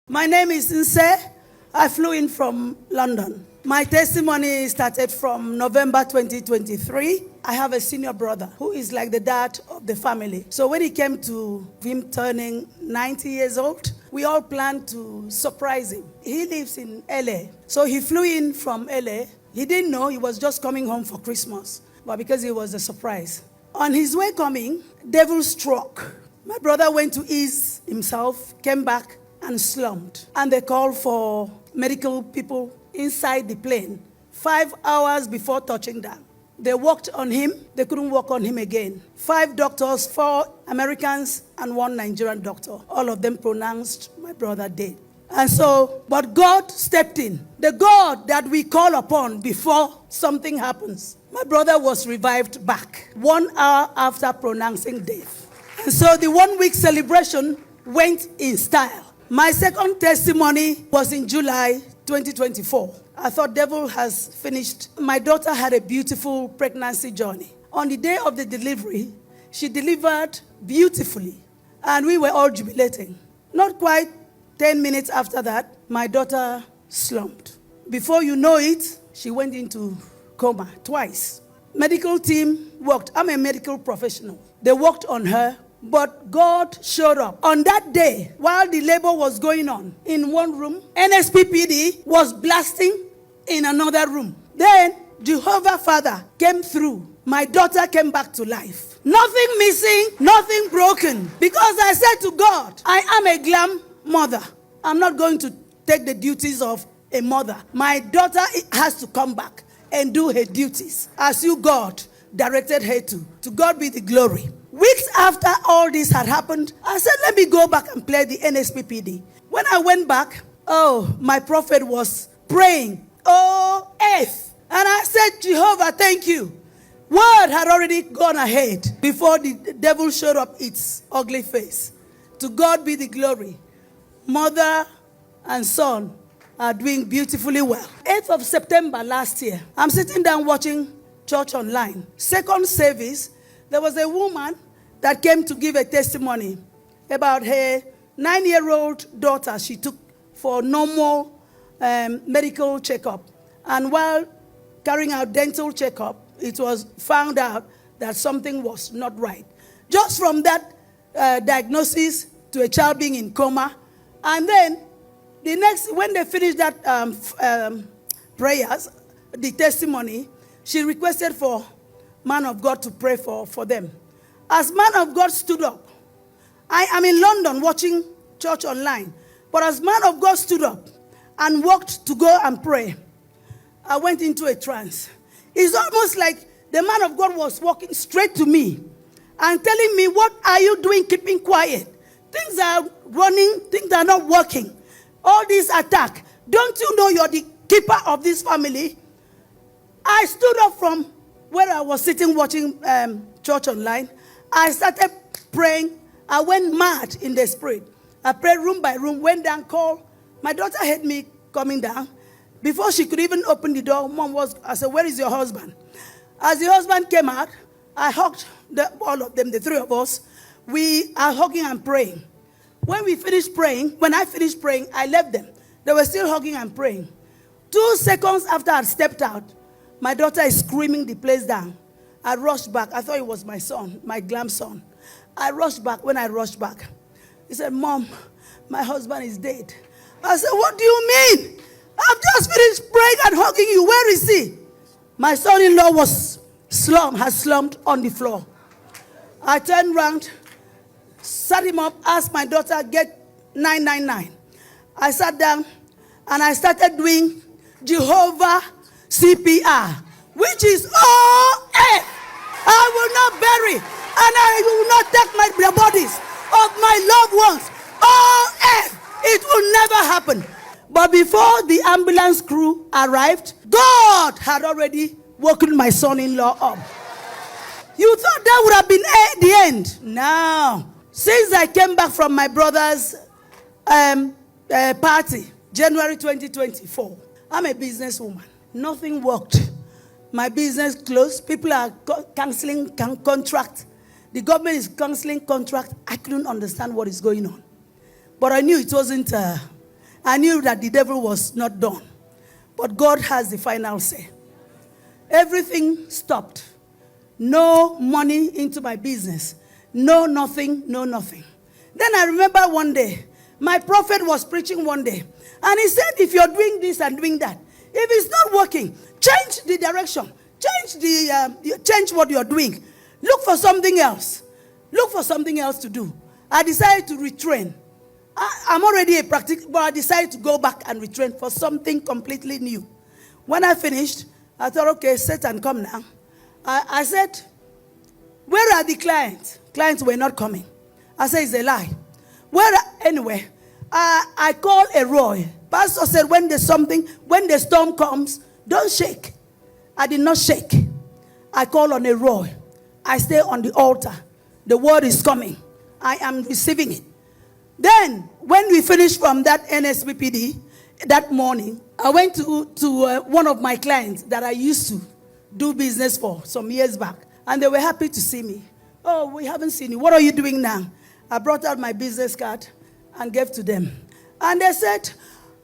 My name is Nse. I flew in from London. My testimony started from November 2023. I have a senior brother who is like the dad of the family. So when it came to him turning 90 years old, we all planned to surprise him. He lives in LA. So he flew in from LA. He didn't know he was just coming home for Christmas, but because it was a surprise. On his way coming, devil struck. My brother went to ease himself, came back, and slumped. And they called for medical people inside the plane 5 hours before touching down. They worked on him. They couldn't work on him again. 5 doctors, 4 Americans, and 1 Nigerian doctor. All of them pronounced my brother dead. And so, but God stepped in. The God that we call upon before something happens. My brother was revived back 1 hour after pronouncing death. And so the 1 week celebration went in style. My second testimony was in July 2024. I thought devil has finished. My daughter had a beautiful pregnancy journey. On the day of the delivery, she delivered beautifully, and we were all jubilating. Not quite 10 minutes after that, my daughter slumped. Before you know it, she went into coma twice. Medical team worked. I'm a medical professional. They worked on her. But God showed up. On that day, while the labor was going on in one room, NSPPD was blasting in another room. Then Jehovah Father came through. My daughter came back to life. Nothing missing, nothing broken. Because I said to God, I am a glam mother. I'm not going to take the duties of a mother. My daughter has to come back and do her duties as you, God, directed her to. To God be the glory. Weeks after all this had happened, I said, let me go back and play the NSPPD. When I went back, my prophet was praying, oh, earth. And I said, Jehovah, thank you. Word had already gone ahead before the devil showed up its ugly face. To God be the glory. Mother and son are doing beautifully well. 8th of September last year, I'm sitting down watching church online. Second service, there was a woman that came to give a testimony about her 9-year-old daughter she took for normal medical checkup. And while carrying out dental checkup, it was found out that something was not right. Just from that diagnosis to a child being in coma. And then the next, when they finished that prayers, the testimony, she requested for man of God to pray for them. As man of God stood up, I am in London watching church online, but as man of God stood up and walked to go and pray, I went into a trance. It's almost like the man of God was walking straight to me and telling me, what are you doing keeping quiet? Things are running, things are not working. All this attack, don't you know you're the keeper of this family? I stood up from where I was sitting watching church online. I started praying. I went mad in the spirit. I prayed room by room, went down, called. My daughter heard me coming down. Before she could even open the door, I said, where is your husband? As the husband came out, I hugged all of them, the 3 of us. We are hugging and praying. When I finished praying, I left them. They were still hugging and praying. 2 seconds after I stepped out, my daughter is screaming the place down. I rushed back. I thought it was my son, my glam son. I rushed back. When I rushed back, he said, Mom, my husband is dead. I said, what do you mean? I've just finished praying and hugging you. Where is he? My son-in-law has slumped on the floor. I turned around, sat him up, asked my daughter, get 999. I sat down and I started doing Jehovah CPR, which is oh, I will not bury and I will not take the bodies of my loved ones. Oh, it will never happen. But before the ambulance crew arrived, God had already woken my son-in-law up. You thought that would have been the end. Now, since I came back from my brother's party, January 2024, I'm a businesswoman. Nothing worked. My business closed. People are canceling contract. The government is canceling contract. I couldn't understand what is going on. But I knew it wasn't I knew that the devil was not done. But God has the final say. Everything stopped. No money into my business. No nothing, no nothing. Then I remember one day, my prophet was preaching one day. And he said, if you're doing this and doing that, if it's not working, change the direction. Change what you're doing. Look for something else. Look for something else to do. I decided to retrain. I'm already a practitioner, but I decided to go back and retrain for something completely new. When I finished, I thought, okay, Satan, come now. I said, where are the clients? Clients were not coming. I said, it's a lie. Anyway, I called a Roy. Pastor said, when the storm comes, don't shake. I did not shake. I call on a Roy. I stay on the altar. The word is coming. I am receiving it. Then, when we finished from that NSPPD, that morning, I went to one of my clients that I used to do business for some years back. And they were happy to see me. Oh, we haven't seen you. What are you doing now? I brought out my business card and gave to them. And they said,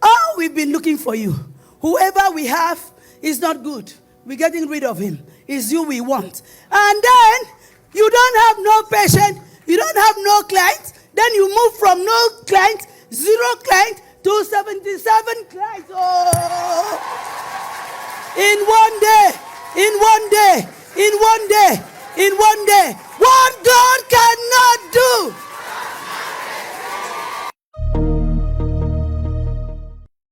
oh, we've been looking for you. Whoever we have is not good. We're getting rid of him. It's you we want. And then, you don't have no patient. You don't have no clients. Then you move from no clients, 0 clients, to 77 clients. Oh! In one day. In one day. What God cannot do,